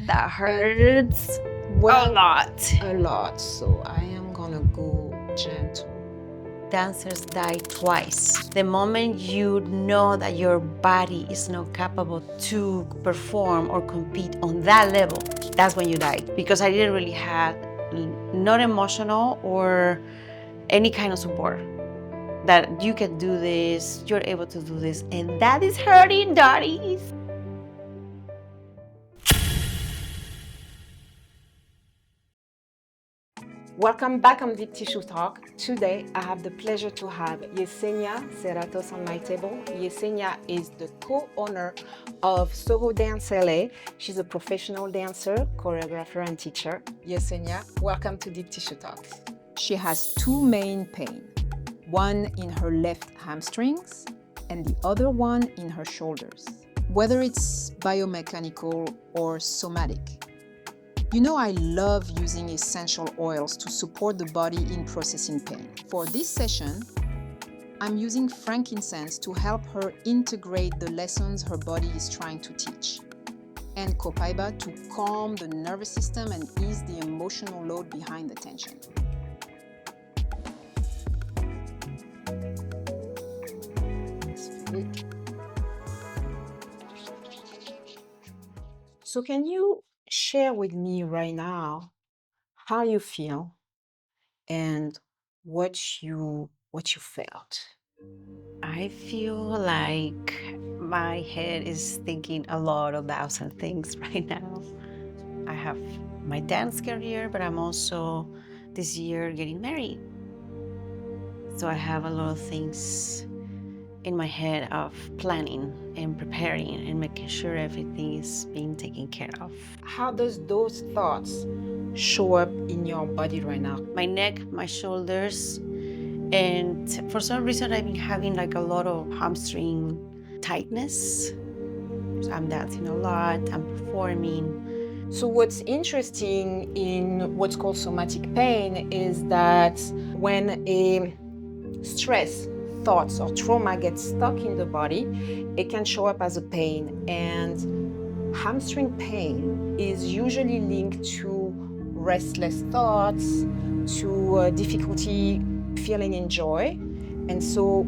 that hurts Well, a lot. a lot. So I am gonna go gentle. Dancers die twice. The moment you know that your body is not capable to perform or compete on that level, that's when you die. Because I didn't really have not emotional or any kind of support that you can do this, you're able to do this, and that is hurting, Doris. Welcome back on Deep Tissue Talk. Today, I have the pleasure to have Yesenia Serratos on my table. Yesenia is the co-owner of Soho Dance LA. She's a professional dancer, choreographer, and teacher. Yesenia, welcome to Deep Tissue Talk. She has two main pain, one in her left hamstrings and the other one in her shoulders. Whether it's biomechanical or somatic, you know I love using essential oils to support the body in processing pain. For this session, I'm using frankincense to help her integrate the lessons her body is trying to teach, and copaiba to calm the nervous system and ease the emotional load behind the tension. So can you share with me right now how you feel and what you felt? I feel like my head is thinking a lot of thousand things right now. I have my dance career, but I'm also this year getting married. So I have a lot of things in my head of planning and preparing and making sure everything is being taken care of. How does those thoughts show up in your body right now? My neck, my shoulders, and for some reason I've been having like a lot of hamstring tightness. So I'm dancing a lot, I'm performing. So what's interesting in what's called somatic pain is that when a stress, thoughts, or trauma gets stuck in the body, it can show up as a pain. And hamstring pain is usually linked to restless thoughts, to difficulty feeling in joy. And so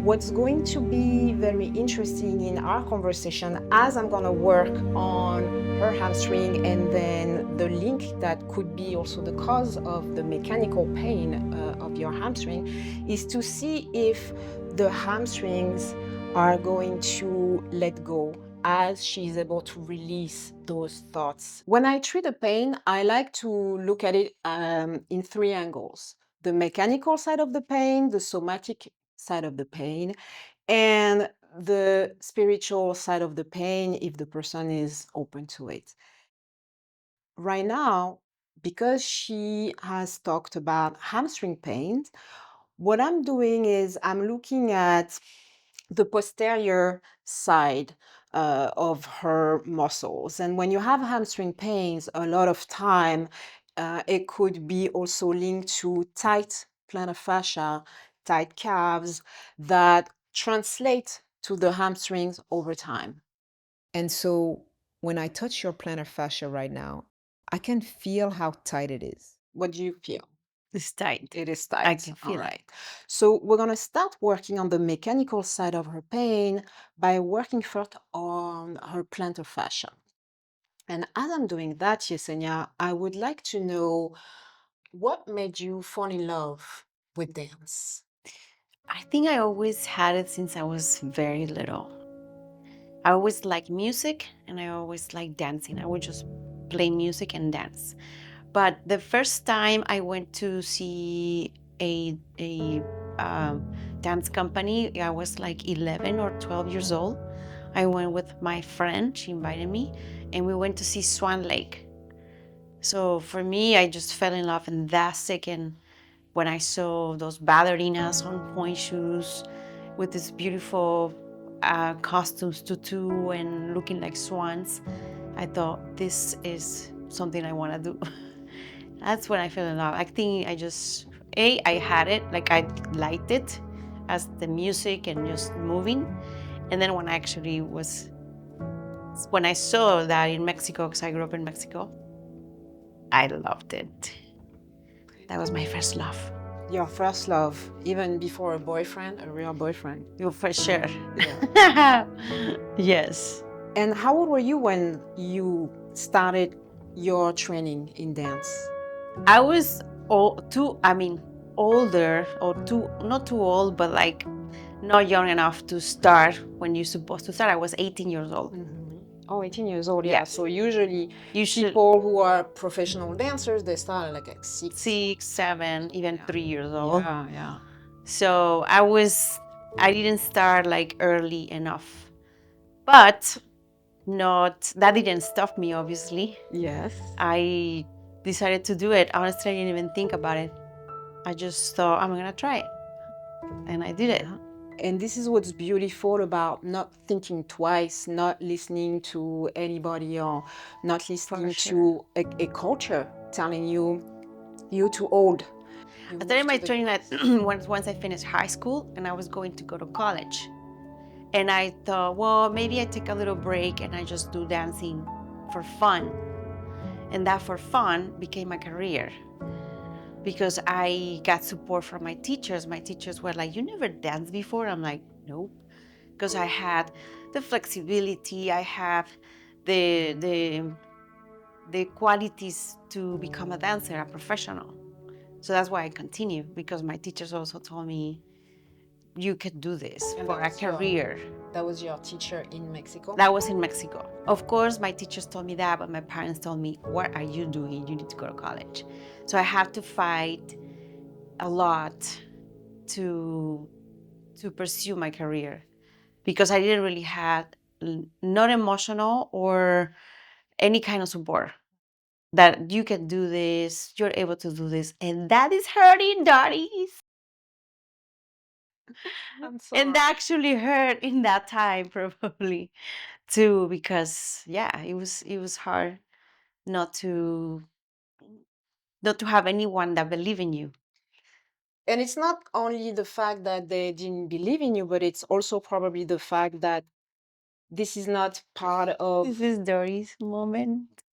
what's going to be very interesting in our conversation, as I'm going to work on her hamstring and then the link that could be also the cause of the mechanical pain of your hamstring, is to see if the hamstrings are going to let go as she's able to release those thoughts. When I treat a pain, I like to look at it in three angles: the mechanical side of the pain, the somatic side of the pain, and the spiritual side of the pain if the person is open to it. Right now, because she has talked about hamstring pain, what I'm doing is I'm looking at the posterior side of her muscles. And when you have hamstring pains, a lot of time it could be also linked to tight plantar fascia, tight calves that translate to the hamstrings over time. And so when I touch your plantar fascia right now, I can feel how tight it is. What do you feel? It's tight. It is tight. I can feel All it. right. So we're going to start working on the mechanical side of her pain by working first on her plantar fascia. And as I'm doing that, Yesenia, I would like to know what made you fall in love with dance? I think I always had it since I was very little. I always liked music and I always liked dancing. I would just play music and dance. But the first time I went to see a dance company, I was like 11 or 12 years old. I went with my friend, she invited me, and we went to see Swan Lake. So for me, I just fell in love in that second when I saw those ballerinas on point shoes with this beautiful costumes, tutu, and looking like swans. I thought, this is something I want to do. That's when I fell in love. I think I had it, like I liked it as the music and just moving. And then when I actually was when I saw that in Mexico, because I grew up in Mexico, I loved it. That was my first love. Your first love, even before a boyfriend, a real boyfriend. You for sure. Yeah. Yes. And how old were you when you started your training in dance? I was older or not too old, but like not young enough to start when you're supposed to start. I was 18 years old. Oh, 18 years old, yeah. Yes. So usually You should people who are professional dancers, they start like at 6. 6, 7, even 3 years old. Yeah, yeah. So I didn't start like early enough, but not that didn't stop me. Obviously, Yes. I decided to do it. Honestly, I didn't even think about it. I just thought I'm gonna try it, and I did it. And this is what's beautiful about not thinking twice, not listening to anybody, or not listening sure. to a culture telling you you're too old. You I started move my to the training at once I finished high school, and I was going to go to college. And I thought, well, maybe I take a little break and I just do dancing for fun. And that for fun became a career because I got support from my teachers. My teachers were like, "You never danced before?" I'm like, "Nope." Because I had the flexibility, I have the the the qualities to become a dancer, a professional. So that's why I continue, because my teachers also told me you could do this And for a career. that was your teacher in Mexico? That was in Mexico. Of course, my teachers told me that, but my parents told me, "What are you doing? You need to go to college." So I have to fight a lot to pursue my career because I didn't really have not emotional or any kind of support that you can do this, you're able to do this, and that is hurting, Doris. I'm And sorry. that actually hurt in that time, probably too, because yeah, it was hard not to have anyone that believe in you. And it's not only the fact that they didn't believe in you, but it's also probably the fact that this is not part This of is Doris' moment.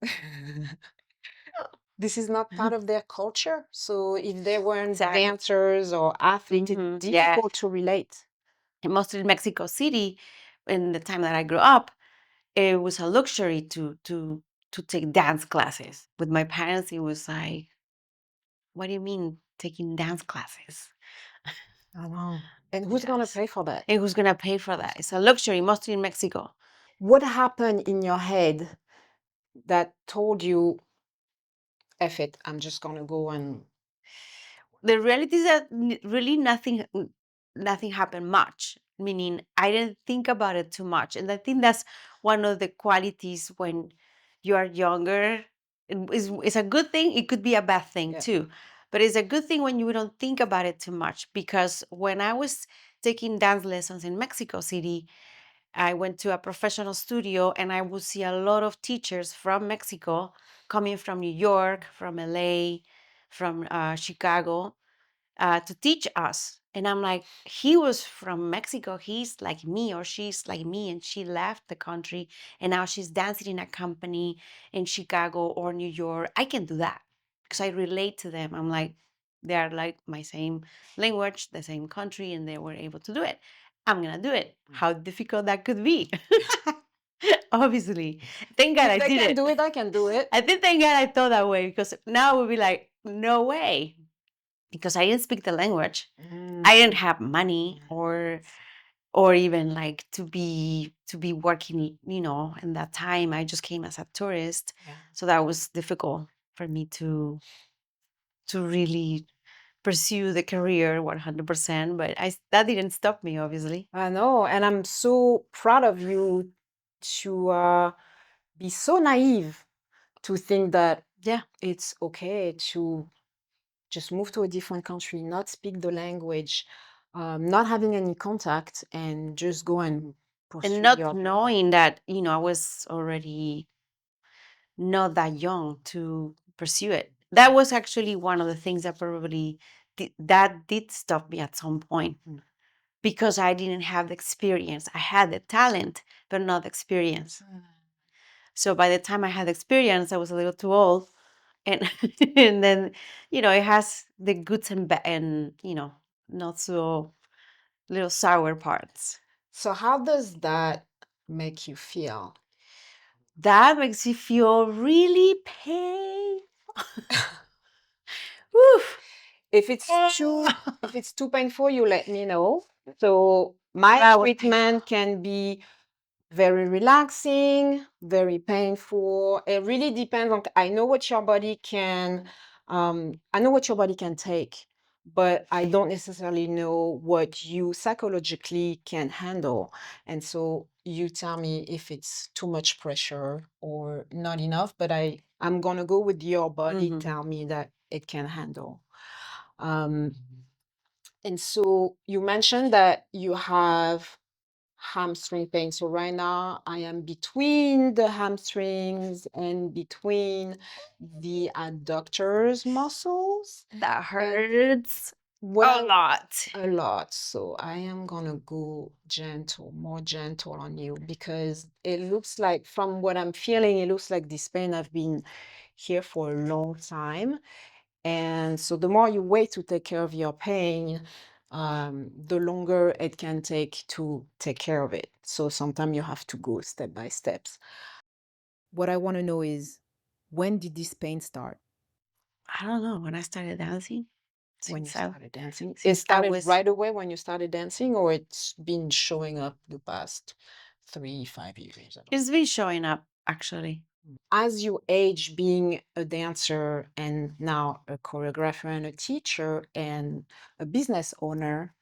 this is not part of their culture. So if they weren't Exactly. dancers or athletes, it's Yeah. difficult to relate. And mostly in Mexico City, in the time that I grew up, it was a luxury to take dance classes. With my parents, it was like, what do you mean taking dance classes? I know. And who's gonna Yes. pay for that? And who's gonna pay for that? It's a luxury, mostly in Mexico. What happened in your head that told you, F it, I'm just gonna go and The reality is that really nothing happened much. Meaning, I didn't think about it too much, and I think that's one of the qualities when you are younger. It's a good thing. It could be a bad thing yeah. too, but it's a good thing when you don't think about it too much. Because when I was taking dance lessons in Mexico City, I went to a professional studio, and I would see a lot of teachers from Mexico coming from New York, from LA, from Chicago, to teach us. And I'm like, he was from Mexico. He's like me, or she's like me, and she left the country, and now she's dancing in a company in Chicago or New York. I can do that because I relate to them. I'm like, they are like my same language, the same country, and they were able to do it. I'm gonna do it. How difficult that could be. Obviously. Thank God If I they did can it. do it, I can do it. I think thank God I thought that way, because now it would be like, no way, because I didn't speak the language. I didn't have money or even like to be working, in that time. I just came as a tourist. Yeah. So that was difficult for me to really pursue the career 100%, but that didn't stop me, obviously. I know, and I'm so proud of you to be so naive to think that Yeah. it's okay to just move to a different country, not speak the language, not having any contact, and just go and And pursue not your dream. knowing that, I was already not that young to pursue it. That was actually one of the things that probably that did stop me at some point, because I didn't have the experience. I had the talent, but not the experience. So by the time I had experience, I was a little too old. And and then, it has the goods and not so little sour parts. So how does that make you feel? That makes you feel really pain. Whew. If it's too painful, you let me know. So my That was painful. treatment can be very relaxing, very painful. It really depends on, I know what your body can, I know what your body can take, but I don't necessarily know what you psychologically can handle. And so you tell me if it's too much pressure or not enough, but I'm gonna go with your body, Mhm. tell me that it can handle. Um, and so you mentioned that you have hamstring pain. So right now I am between the hamstrings and between the adductors muscles. That And hurts what a I lot. a lot. So I am gonna go gentle, more gentle on you because it looks like from what I'm feeling, it looks like this pain have been here for a long time. And so the more you wait to take care of your pain, the longer it can take to take care of it. So sometimes you have to go step by steps. What I want to know is, when did this pain start? I don't know, when I started dancing, When you since I started dancing? It since I started was right away when you started dancing, or it's been showing up the past 3, 5 years? I don't know. it's been showing up actually. As you age, being a dancer and now a choreographer and a teacher and a business owner,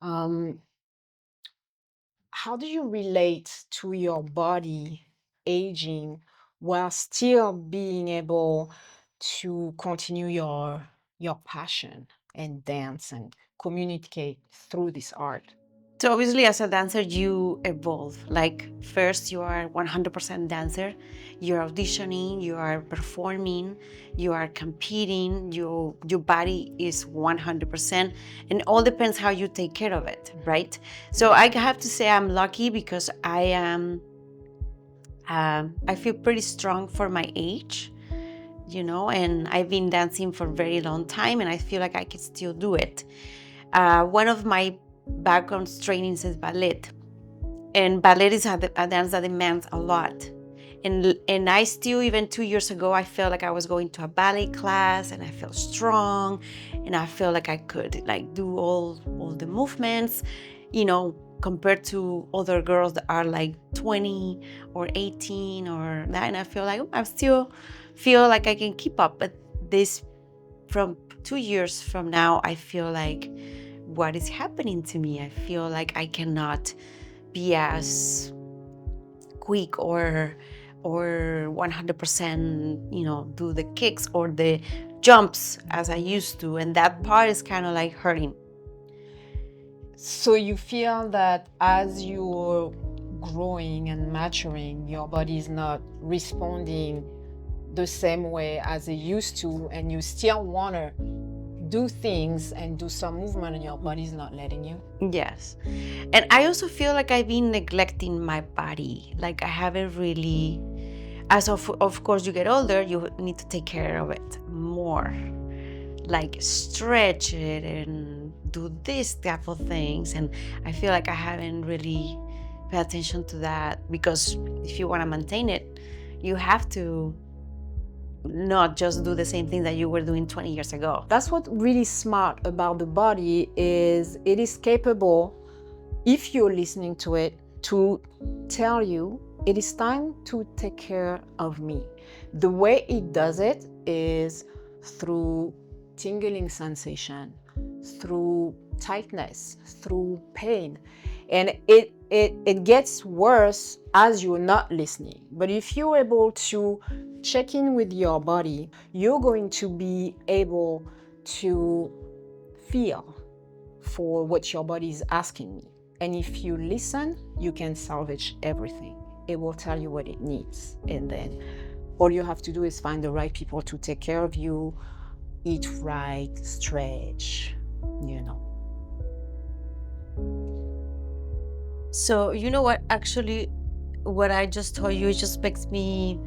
um, how do you relate to your body aging while still being able to continue your passion and dance and communicate through this art? So obviously, as a dancer, you evolve. Like first, you are 100% dancer. You're auditioning, you are performing, you are competing. Your body is 100%, and all depends how you take care of it, right? So I have to say I'm lucky because I am. I feel pretty strong for my age, and I've been dancing for a very long time, and I feel like I can still do it. One of my background trainings is ballet, and ballet is a dance that demands a lot. And I still, even 2 years ago, I felt like I was going to a ballet class, and I felt strong, and I felt like I could like do all the movements, compared to other girls that are like 20 or 18 or that. And I feel like I still feel like I can keep up. But this, from 2 years from now, I feel like, what is happening to me? I feel like I cannot be as quick or 100%, do the kicks or the jumps as I used to, and that part is kind of like hurting. So you feel that as you're growing and maturing, your body is not responding the same way as it used to, and you still want to do things and do some movement, and your body's not letting you? Yes. And I also feel like I've been neglecting my body. Like I haven't really, as of course you get older, you need to take care of it more. Like stretch it and do this type of things. And I feel like I haven't really paid attention to that, because if you want to maintain it, you have to not just do the same thing that you were doing 20 years ago. That's what really smart about the body is it is capable, if you're listening to it, to tell you it is time to take care of me. The way it does it is through tingling sensation, through tightness, through pain. And it gets worse as you're not listening. But if you're able to check in with your body, you're going to be able to feel for what your body is asking me. And if you listen, you can salvage everything. It will tell you what it needs. And then all you have to do is find the right people to take care of you, eat right, stretch, you know. So, you know what? Actually, what I just told you, it just makes me,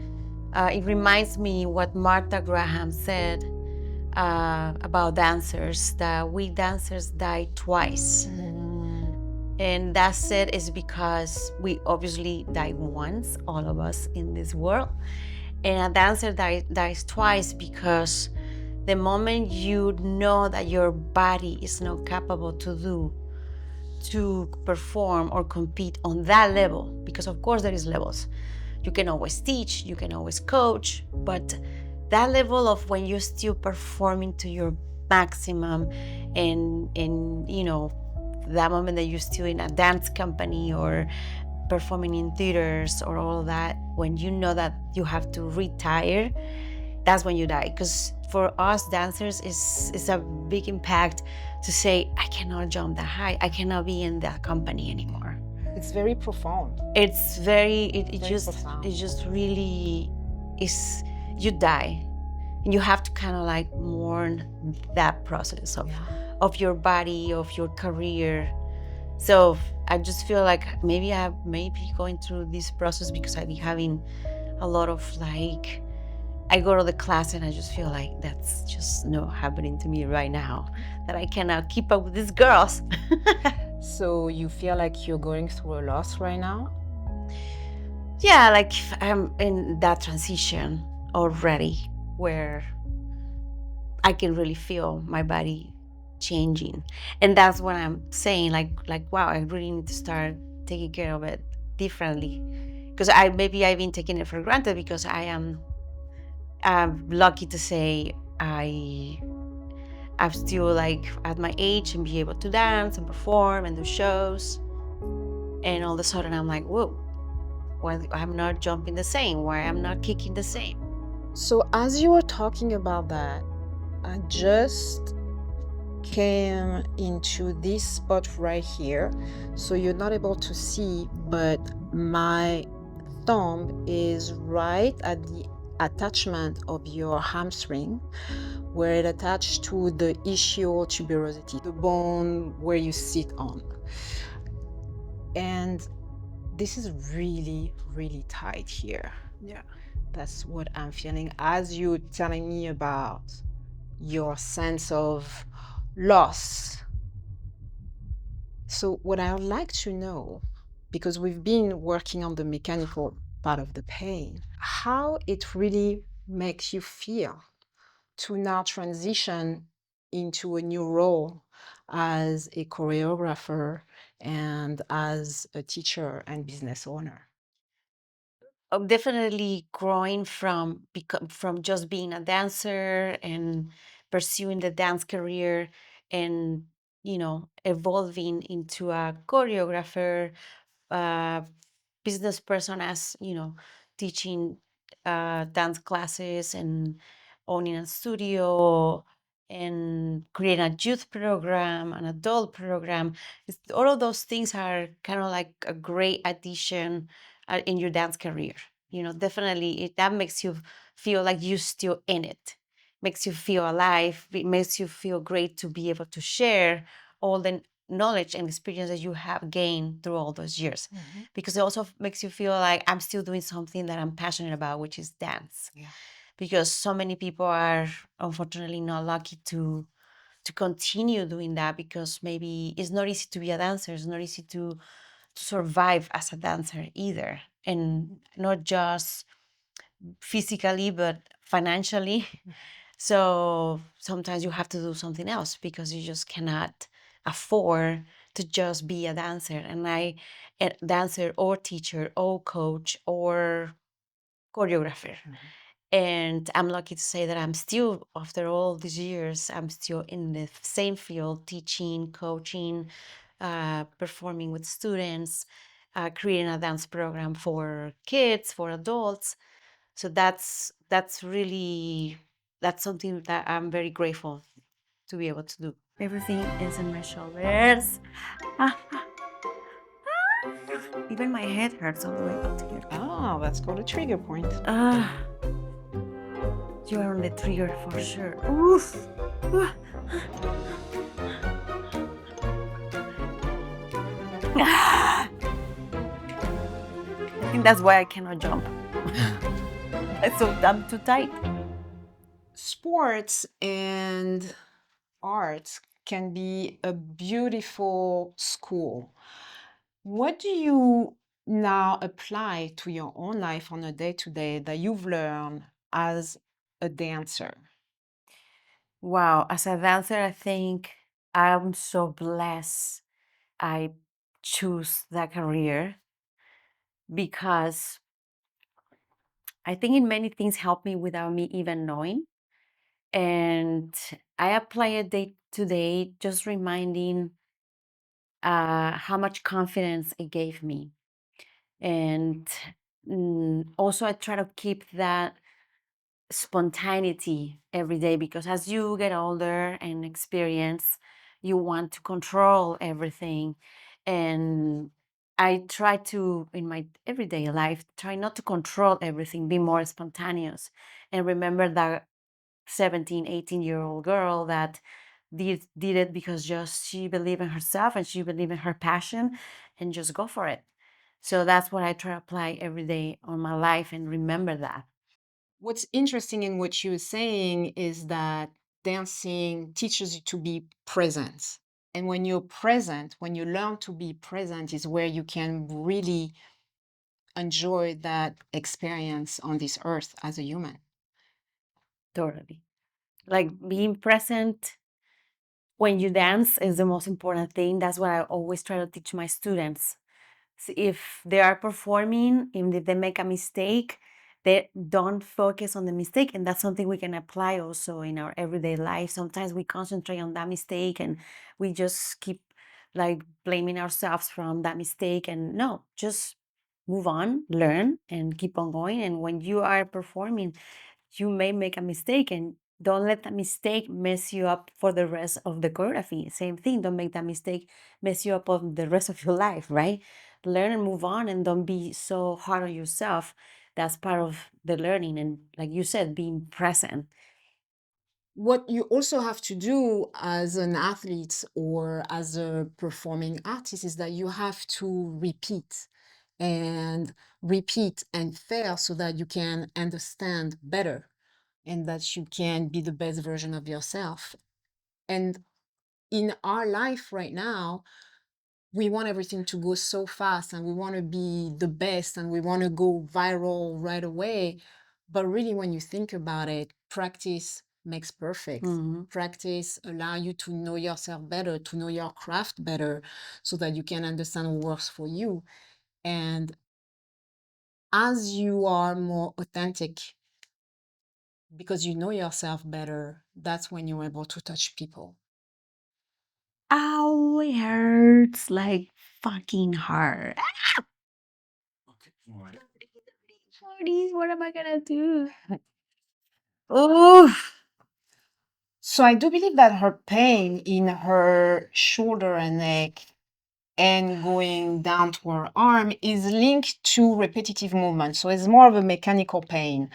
it reminds me what Martha Graham said about dancers, that we dancers die twice. And that said is because we obviously die once, all of us in this world. And a dancer dies twice because the moment you know that your body is not capable to perform or compete on that level, because of course there is levels. You can always teach, you can always coach, but that level of when you're still performing to your maximum, and you know, that moment that you're still in a dance company or performing in theaters or all that, when you know that you have to retire, that's when you die. Because for us dancers, is a big impact to say, I cannot jump that high, I cannot be in that company anymore. It's very profound. It's very, it Very just, profound. it just really is, you die. And you have to kind of like mourn that process of your body, of your career. So I just feel like maybe I may be going through this process because I've been having a lot of like, I go to the class and I just feel like that's just not happening to me right now, that I cannot keep up with these girls. So you feel like you're going through a loss right now? Yeah, like I'm in that transition already where I can really feel my body changing. And that's what I'm saying, like wow, I really need to start taking care of it differently. Because I've been taking it for granted because I'm lucky to say I'm still like at my age and be able to dance and perform and do shows. And all of a sudden I'm like, whoa, why I'm not jumping the same? Why I'm not kicking the same? So as you were talking about that, I just came into this spot right here. So you're not able to see, but my thumb is right at the attachment of your hamstring, where it attached to the ischial tuberosity, the bone where you sit on. And this is really, really tight here. Yeah. That's what I'm feeling as you're telling me about your sense of loss. So what I would like to know, because we've been working on the mechanical part of the pain, how it really makes you feel to now transition into a new role as a choreographer and as a teacher and business owner. Definitely growing from just being a dancer and pursuing the dance career, and evolving into a choreographer, uh, business person, as teaching dance classes and owning a studio and creating a youth program, an adult program. All of those things are kind of like a great addition in your dance career. Definitely that makes you feel like you're still in it, makes you feel alive. It makes you feel great to be able to share all the knowledge and experience that you have gained through all those years, because it also makes you feel like I'm still doing something that I'm passionate about, which is dance. Because so many people are unfortunately not lucky to continue doing that, because maybe it's not easy to be a dancer, it's not easy to survive as a dancer either, and not just physically but financially. So sometimes you have to do something else because you just cannot afford to just be a dancer. And a dancer or teacher or coach or choreographer. And I'm lucky to say that I'm still, after all these years, I'm still in the same field, teaching, coaching, performing with students, creating a dance program for kids, for adults. So that's something that I'm very grateful to be able to do. Everything is in my shoulders. Even my head hurts all the way up here. Ah, that's called a trigger point. You are on the trigger for sure. Oof. I think think that's why I cannot jump. So I'm too tight. Sports and arts can be a beautiful school. What do you now apply to your own life on a day-to-day that you've learned as a dancer? Wow, as a dancer, I think I'm so blessed I choose that career because I think in many things helped me without me even knowing. And I apply it day to day, just reminding how much confidence it gave me. And also, I try to keep that spontaneity every day because as you get older and experience, you want to control everything. And I try to, in my everyday life, try not to control everything, be more spontaneous. And remember that 17, 18-year-old girl that did it because just she believed in herself and she believed in her passion and just go for it. So that's what I try to apply every day on my life and remember that. What's interesting in what you're saying is that dancing teaches you to be present. And when you're present, when you learn to be present, is where you can really enjoy that experience on this earth as a human. Totally. Like being present when you dance is the most important thing. That's what I always try to teach my students. If they are performing, if they make a mistake, they don't focus on the mistake. And that's something we can apply also in our everyday life. Sometimes we concentrate on that mistake and we just keep like blaming ourselves from that mistake. And no, just move on, learn, and keep on going. And when you are performing, you may make a mistake and don't let that mistake mess you up for the rest of the choreography. Same thing, don't make that mistake mess you up on the rest of your life, right? Learn and move on and don't be so hard on yourself. That's part of the learning. And like you said, being present. What you also have to do as an athlete or as a performing artist is that you have to and repeat and fail so that you can understand better and that you can be the best version of yourself. And in our life right now, we want everything to go so fast and we want to be the best and we want to go viral right away. But really, when you think about it, practice makes perfect. Mhm. Practice allow you to know yourself better, to know your craft better, so that you can understand what works for you. And as you are more authentic because you know yourself better, that's when you're able to touch people. Ow, it hurts like fucking hard. What am I gonna do? Oh, So I do believe that her pain in her shoulder and neck and going down to her arm is linked to repetitive movement. So it's more of a mechanical pain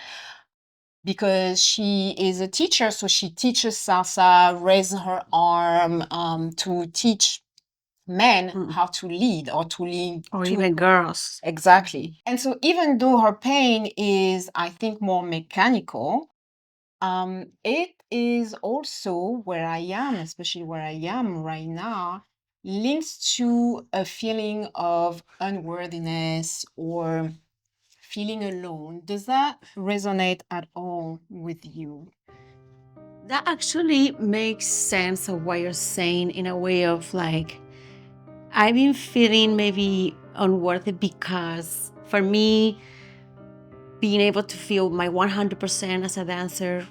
because she is a teacher. So she teaches salsa, raise her arm to teach men mm, how to lead or to lead or to even girls. exactly. And so even though her pain is, I think, more mechanical, it is also where I am, especially where I am right now, links to a feeling of unworthiness or feeling alone. Does that resonate at all with you? That actually makes sense of what you're saying in a way of like, I've been feeling maybe unworthy because for me, being able to feel my 100% as a dancer,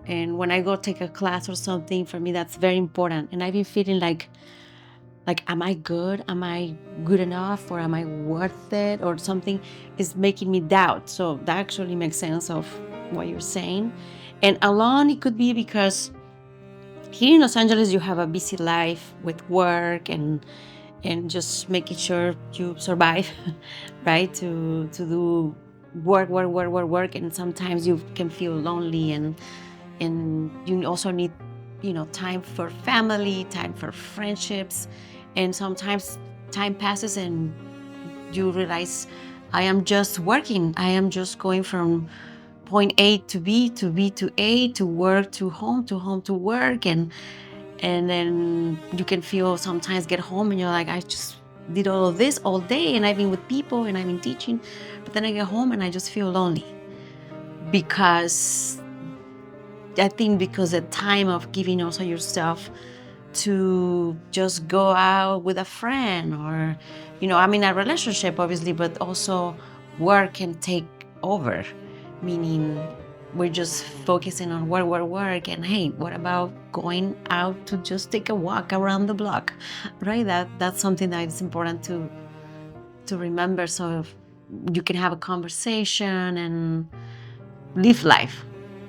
and when I go take a class or something, for me, that's very important. And I've been feeling like, am I good? Am I good enough? Or am I worth it? Or something is making me doubt. So that actually makes sense of what you're saying. And alone, it could be because here in Los Angeles, you have a busy life with work and just making sure you survive, right? To do work, and sometimes you can feel lonely, and you also need, time for family, time for friendships, and sometimes time passes and you realize I am just working. I am just going from point A to B to B to A to work to home to home to work. And then you can feel sometimes get home and you're like, I just did all of this all day and I've been with people and I've been teaching. But then I get home and I just feel lonely because I think because the time of giving also yourself to just go out with a friend or, I'm in a relationship, obviously, but also work can take over, meaning we're just focusing on work, work, work. And hey, what about going out to just take a walk around the block, right? That's something that is important to remember. So you can have a conversation and live life.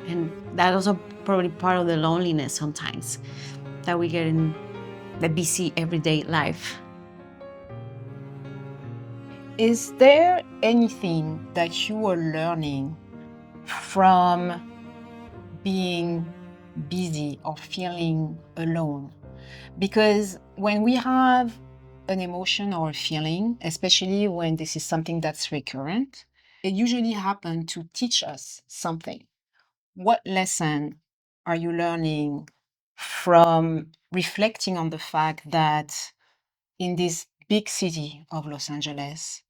And that also probably part of the loneliness sometimes that we get in the busy everyday life. Is there anything that you are learning from being busy or feeling alone? Because when we have an emotion or a feeling, especially when this is something that's recurrent, it usually happens to teach us something. What lesson are you learning from reflecting on the fact that in this big city of Los Angeles,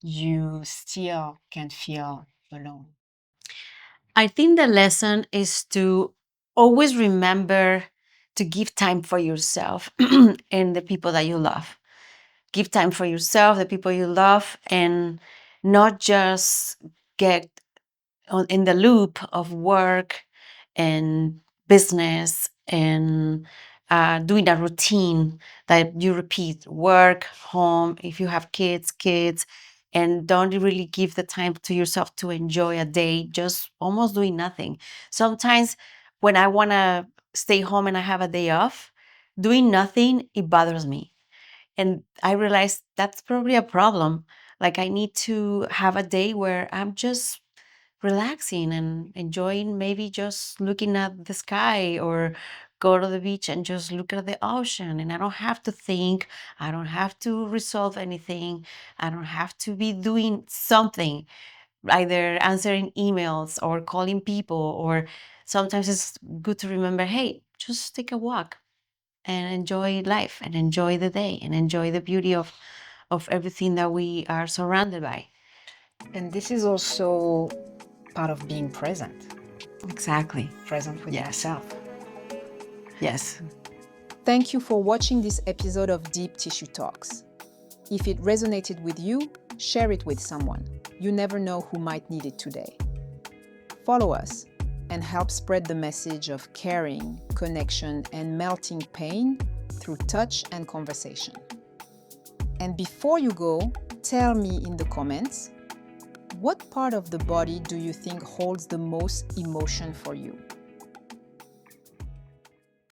you still can feel alone? I think the lesson is to always remember to give time for yourself and the people that you love. Give time for yourself, the people you love, and not just get in the loop of work and business and doing a routine that you repeat: work, home, if you have kids, and don't really give the time to yourself to enjoy a day just almost doing nothing. Sometimes when I want to stay home and I have a day off, doing nothing, it bothers me. And I realized that's probably a problem. Like, I need to have a day where I'm just relaxing and enjoying, maybe just looking at the sky or go to the beach and just look at the ocean. And I don't have to think, I don't have to resolve anything, I don't have to be doing something, either answering emails or calling people. Or sometimes it's good to remember, hey, just take a walk and enjoy life and enjoy the day and enjoy the beauty of everything that we are surrounded by. And this is also part of being present, Exactly. present with Yes. yourself. Yes. Thank you for watching this episode of Deep Tissue Talks. If it resonated with you, share it with someone. You never know who might need it today. Follow us and help spread the message of caring, connection, and melting pain through touch and conversation. And before you go, tell me in the comments, what part of the body do you think holds the most emotion for you?